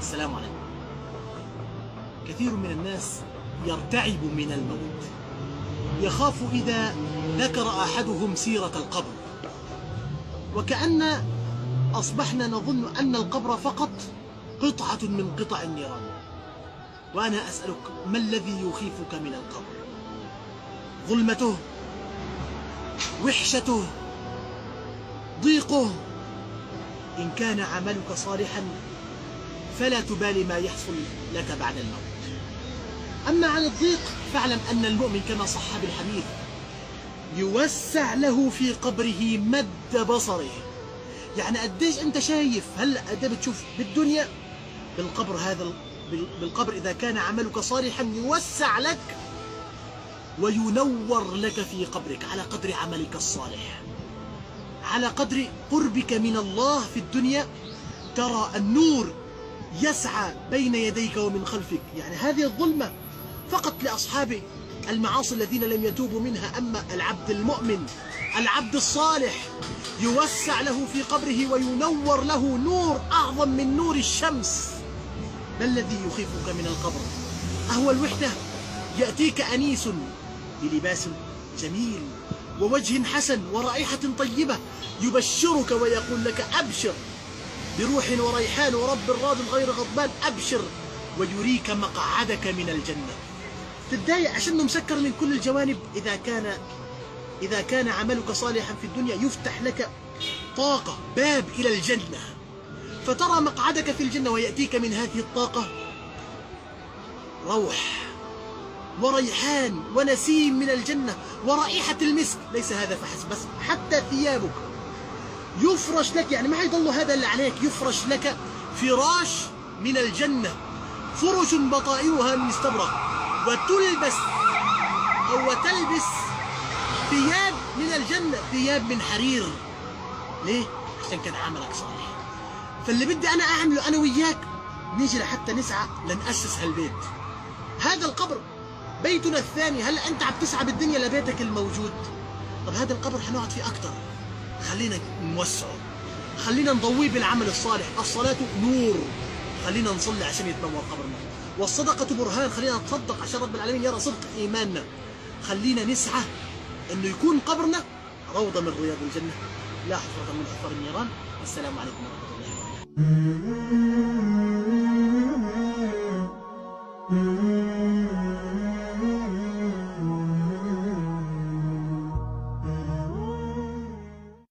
السلام عليكم. كثير من الناس يرتعب من الموت، يخاف إذا ذكر أحدهم سيرة القبر، وكأن أصبحنا نظن أن القبر فقط قطعة من قطع النيران. وأنا أسألك، ما الذي يخيفك من القبر؟ ظلمته، وحشته، ضيقه؟ إن كان عملك صالحا فلا تبالي ما يحصل لك بعد الموت. أما عن الضيق فاعلم أن المؤمن كما صح بالحديث يوسع له في قبره مد بصره. يعني قديش أنت شايف، هل قد بتشوف بالدنيا؟ بالقبر إذا كان عملك صالحا يوسع لك وينور لك في قبرك على قدر عملك الصالح، على قدر قربك من الله في الدنيا. ترى النور يسعى بين يديك ومن خلفك. يعني هذه الظلمة فقط لأصحاب المعاصي الذين لم يتوبوا منها. أما العبد المؤمن، العبد الصالح، يوسع له في قبره وينور له نور أعظم من نور الشمس. ما الذي يخيفك من القبر؟ أهو الوحدة؟ يأتيك أنيس بلباس جميل ووجه حسن ورائحة طيبة يبشرك ويقول لك أبشر بروح وريحان ورب راض غير غضبان، أبشر، ويريك مقعدك من الجنة. تتضايق عشان مسكر من كل الجوانب. إذا كان عملك صالحا في الدنيا يفتح لك طاقة، باب إلى الجنة، فترى مقعدك في الجنة ويأتيك من هذه الطاقة روح وريحان ونسيم من الجنة ورائحة المسك. ليس هذا فحسب، بس حتى ثيابك يفرش لك، يعني ما حيضل هذا اللي عليك، يفرش لك فراش من الجنة، فرش بطائرها من استبرق، وتلبس ثياب من الجنة، ثياب من حرير. ليه؟ عشان كان عملك صالح. فاللي بدي أنا أعمله أنا وياك، نيجي لحتى نسعى لنأسس هالبيت. هذا القبر بيتنا الثاني. هل أنت عم تسعى بالدنيا لبيتك الموجود؟ طب هذا القبر حنقعد فيه أكتر، خلينا نوسعه، خلينا نضويه بالعمل الصالح. الصلاة نور، خلينا نصلي عشان يتنور قبرنا. والصدقة برهان، خلينا نتصدق عشان رب العالمين يرى صدق إيماننا. خلينا نسعى أنه يكون قبرنا روضة من رياض الجنة، لا حفرة من حفر النيران. السلام عليكم ورحمة الله وبركاته.